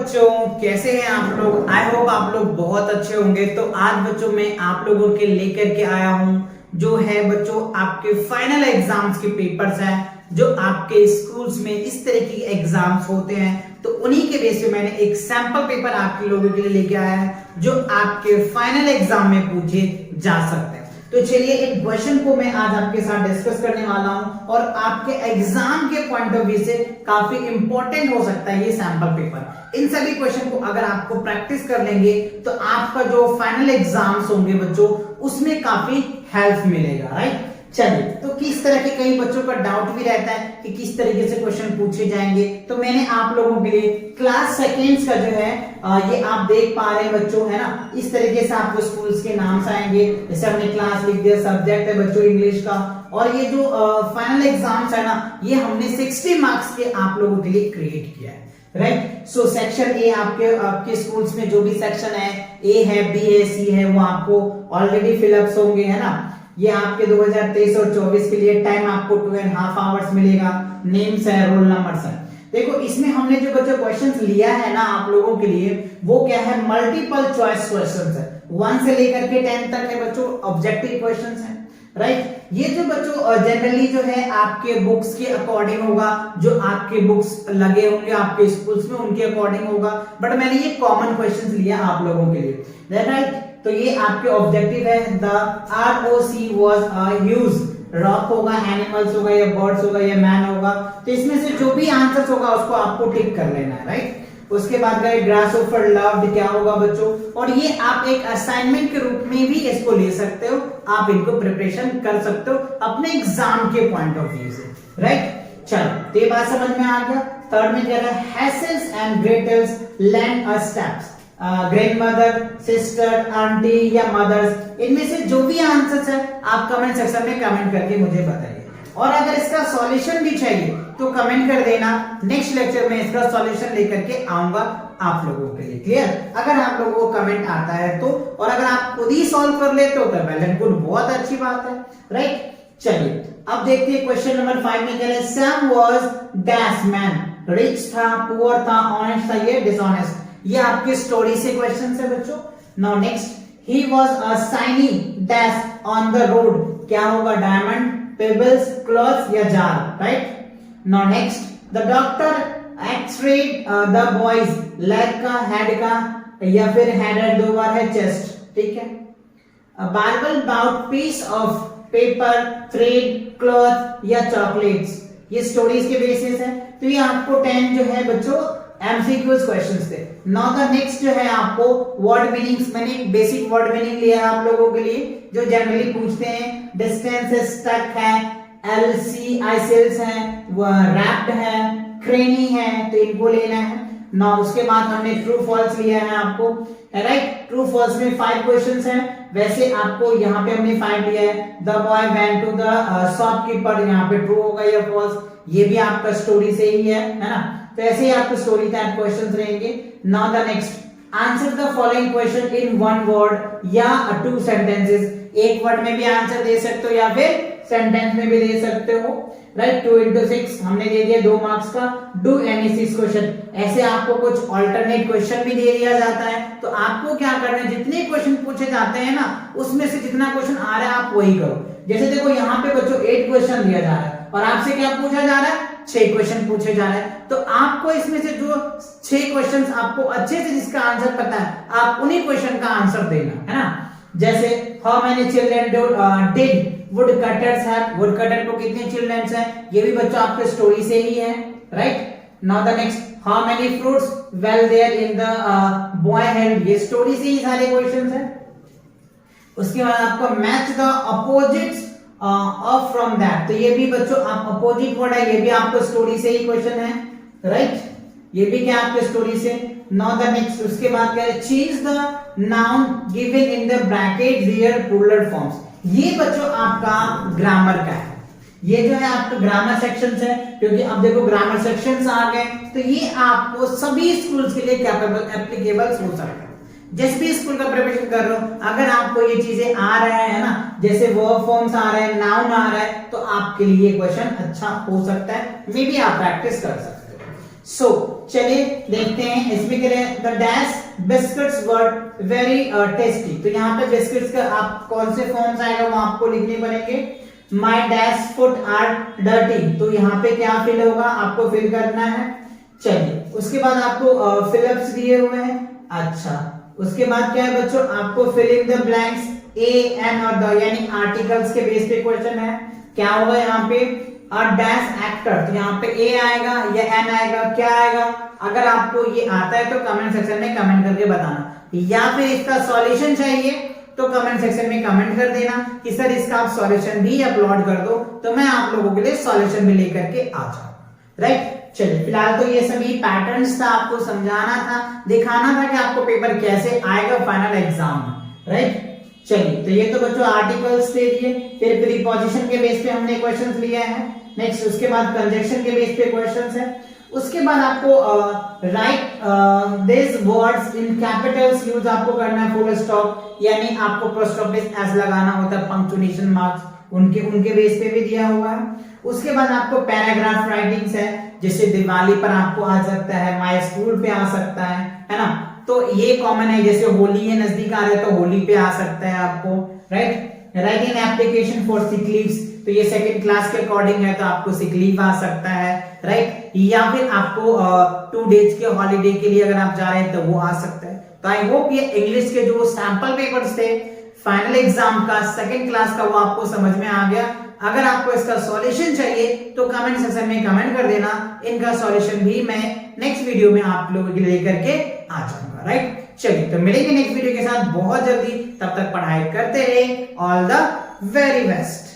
बच्चों, कैसे हैं आप लोग। आई होप आप लोग बहुत अच्छे होंगे। तो आज बच्चों मैं आप लोगों के लेकर के आया हूं जो है बच्चों आपके फाइनल एग्जाम्स के पेपर्स हैं जो आपके स्कूल्स में इस तरह की एग्जाम्स होते हैं। तो उन्हीं के बेस पे मैंने एक सैंपल पेपर आपके लोगों के लिए लेके आया है जो आपके फाइनल एग्जाम में पूछे जा सकते हैं। तो चलिए इन क्वेश्चन को मैं आज आपके साथ डिस्कस करने वाला हूं और आपके एग्जाम के पॉइंट ऑफ व्यू से काफी इंपॉर्टेंट हो सकता है ये सैंपल पेपर। इन सभी क्वेश्चन को अगर आपको प्रैक्टिस कर लेंगे तो आपका जो फाइनल एग्जाम्स होंगे बच्चों उसमें काफी हेल्प मिलेगा, राइट। चलिए, तो किस तरह के कई बच्चों का डाउट भी रहता है कि किस तरीके से क्वेश्चन पूछे जाएंगे। तो मैंने आप लोगों के लिए क्लास सेकेंड्स का जो है ये आप देख पा रहे हैं बच्चों, है ना। इस तरीके से आपको स्कूल्स के नाम आएंगे। जैसे हमने क्लास लिख दिया, सब्जेक्ट है बच्चों इंग्लिश का, और ये जो फाइनल एग्जाम्स है ना ये हमने 60 मार्क्स के आप लोगों के लिए क्रिएट किया है, राइट। सो सेक्शन ए आपके स्कूल्स में जो भी सेक्शन है, ए है, बी है, सी है, वो आपको ऑलरेडी फिलअप्स होंगे, है ना। ये आपके 2023 और 24 के लिए टाइम आपको 2.5 आवर्स मिलेगा। नेम्स है, रोल नंबर्स है। देखो इसमें हमने जो बच्चों क्वेश्चंस लिया है ना आप लोगों के लिए वो क्या है, मल्टीपल चॉइस क्वेश्चंस है। 1 से लेकर के 10 तक है बच्चों ऑब्जेक्टिव क्वेश्चंस है, राइट। ये जो बच्चों जनरली जो है आपके बुक्स के अकॉर्डिंग होगा, जो आपके बुक्स लगे होंगे आपके स्कूल्स में उनके अकॉर्डिंग होगा, बट मैंने ये कॉमन क्वेश्चंस लिया आप लोगों के लिए, राइट। तो ये आपके ऑब्जेक्टिव है। The ROC was huge, rock होगा, एनिमल्स होगा या बर्ड्स होगा या मैन होगा। तो इसमें से जो भी आंसर्स होगा उसको आपको टिक कर लेना है, राइट। उसके बाद का ग्रासहोफर लव्ड क्या होगा बच्चों, और ये आप एक असाइनमेंट के रूप में भी इसको ले सकते हो, आप इनको प्रिपरेशन कर सकते हो अपने एग्जाम के पॉइंट ऑफ व्यू से, राइट। चलो तो ये बात समझ में आ गया। थर्ड में क्या है, Hansels and Gretels land a steps. Grandmother, sister, aunty या मदर्स, इनमें से जो भी आंसर्स है आप कमेंट सेक्शन में कमेंट करके मुझे बताइए। और अगर इसका सॉल्यूशन भी चाहिए तो कमेंट कर देना, नेक्स्ट लेक्चर में इसका सॉल्यूशन लेकर के आऊंगा आप लोगों के लिए, क्लियर। अगर आप लोगों को कमेंट आता है तो, और अगर आप खुद ही सॉल्व कर लेते हो तो वेल एंड गुड, बहुत अच्छी बात है, राइट। चलिए अब देखते हैं क्वेश्चन नंबर 5 में क्या है। Sam was dash man, rich था, पुअर था, ऑनेस्ट था, ये डिसऑनेस्ट। ये आपके स्टोरी से क्वेश्चन है बच्चों। Now next, he was a shiny dash on the road, क्या होगा, डायमंड, पेबल्स, क्लॉथ्स या jar, right. Now next, the doctor x-red the boys, leg का, हेड का, या फिर हेड 2 बार है, चेस्ट, ठीक है। बार्बल बाउट piece of paper, thread, cloth या चॉकलेट्स, ये स्टोरीज के बेसिस है। तो ये आपको 10 जो है बच्चों एमसीक्यूज क्वेश्चंस थे। नाउ द नेक्स्ट जो है आपको वर्ड मीनिंग्स, मैंने बेसिक वर्ड मीनिंग लिया है आप लोगों के लिए जो जनरली पूछते हैं। डिस्टेंस है, स्टक है, एलसी आइसेल्स है, रैप्ड है, क्रेनी है, तो इनको लेना है। नाउ उसके बाद हमने ट्रू फॉल्स लिया है आपको, राइट। ट्रू फॉल्स में 5 क्वेश्चंस हैं, वैसे आपको यहाँ पे हमने 5 लिया है। The boy went to the shopkeeper, यहाँ पे ट्रू होगा या फॉल्स, ये भी आपका स्टोरी से ही है ना। तो ऐसे ही आपको स्टोरी टाइप क्वेश्चंस रहेंगे। Now the next, answer the following question in 1 word या 2 सेंटेंसेस। एक वर्ड में भी आंसर दे सकते हो या फिर सेंटेंस में भी दे सकते हो, राइट। 2 into 6 हमने दे दिया 2 मार्क्स का। डू एनी 6 क्वेश्चन, ऐसे आपको कुछ ऑल्टरनेट क्वेश्चन भी दे दिया जाता है। तो आपको क्या करना है, जितने क्वेश्चन पूछे जाते हैं ना उसमें से जितना क्वेश्चन आ रहा है आप वही करो। जैसे देखो यहाँ पे बच्चों 8 क्वेश्चन दिया जा रहा है और आपसे क्या पूछा जा रहा है, 6 क्वेश्चन पूछे जा रहे हैं। तो आपको इसमें से जो 6 क्वेश्चंस आपको अच्छे से जिसका आंसर पता है आप उन्हीं क्वेश्चन का आंसर देना, है ना। जैसे how many children did would cutters have, would cutter को कितने चिल्ड्रंस हैं, ये भी बच्चों आपके स्टोरी से ही है, right. Now the next, how many fruits were there in the boy hand, ये स्टोरी से ही सारे क्वेश्चंस हैं। उसके बाद आपको match the opposites of from that, तो ये भी बच्चों आप अपोजिट वर्ड है, ये भी आपको स्टोरी से ही क्वेश्चन है, राइट। ये भी क्या आपके स्टोरी से। नाउ द नेक्स्ट, उसके बाद क्या है, change the noun given in the bracket their plural forms, ये बच्चों आपका ग्रामर का है। ये जो है आपका ग्रामर सेक्शन है, क्योंकि अब देखो ग्रामर सेक्शंस आ गए तो ये आपको सभी स्कूल्स के लिए कैपेबल एप्लीकेबल हो सकता है। जिस भी स्कूल का प्रिपरेशन कर रहे हो, अगर आपको ये चीजें आ रहे हैं ना, जैसे वर्ब फॉर्म्स आ रहे हैं, नाउन आ रहा है, तो आपके लिए क्वेश्चन अच्छा हो सकता है, मे बी आप प्रैक्टिस कर सकते हो। सो चलिए देखते हैं इसमें क्या है, the dash biscuits were very tasty. तो यहाँ पे बिस्किट्स का आप कौन से फॉर्म्स आएगा वो आपको लिखने पड़ेंगे। My dash foot are dirty, तो यहाँ पे क्या फिल होगा, आपको फिल करना है। चलिए उसके बाद आपको फिलअप्स दिए हुए हैं। अच्छा उसके बाद क्या है बच्चों, आपको fill in the blanks a an और द, यानी आर्टिकल्स के बेस पे क्वेश्चन है। क्या होगा यहाँ पे, अ डैश एक्टर, तो यहाँ पे ए आएगा या एन आएगा, क्या आएगा। अगर आपको ये आता है तो कमेंट सेक्शन में कमेंट करके बताना, या फिर इसका सॉल्यूशन चाहिए तो कमेंट सेक्शन में कमेंट कर देना कि सर इसका आप सॉल्यूशन भी अपलोड कर दो, तो मैं आप लोगों के लिए सॉल्यूशन भी लेकर के आ जाऊं। राइट, चलिए फिलहाल तो ये सभी पैटर्न्स था, आपको समझाना था, दिखाना था कि आपको पेपर कैसे आएगा फाइनल एग्जाम में। राइट, चलिए तो ये तो बच्चों आर्टिकल्स दे दिए, फिर प्रीपोजिशन के बेस पे हमने क्वेश्चंस लिए हैं। नेक्स्ट उसके बाद कंजक्शन के बेस पे क्वेश्चंस है। उसके बाद आपको right this words in Capitals use आपको करना है, फुल स्टॉप, यानी आपको प्रोस्टॉपिस एस लगाना होता है, पंक्चुएशन मार्क्स उनके बेस पे भी दिया हुआ है। उसके बाद आपको पैराग्राफ राइटिंग्स है, जैसे दिवाली पर आपको आ सकता है, माय स्कूल पे आ सकता है ना, तो ये कॉमन है। जैसे होली है नजदीक आ रहा है तो होली पे आ सकता है आपको। Right, writing application for sick leaves, तो ये सेकंड क्लास के अकॉर्डिंग है तो आपको सिक लीव आ सकता है। राइट, या फिर आपको 2 डेज के हॉलीडे के लिए अगर आप जा रहे हैं तो वो आ सकता है। तो आई होप ये इंग्लिश के जो सैंपल पेपर्स थे फाइनल एग्जाम का सेकंड क्लास का वो आपको समझ में आ गया। अगर आपको इसका सॉल्यूशन चाहिए तो कमेंट सेक्शन में कमेंट कर देना, इनका सॉल्यूशन भी मैं नेक्स्ट वीडियो में आप लोगों के लिए लेकर के आ जाऊंगा। राइट, चलिए तो मिलेंगे नेक्स्ट वीडियो के साथ बहुत जल्दी, तब तक पढ़ाई करते रहे। All the very best.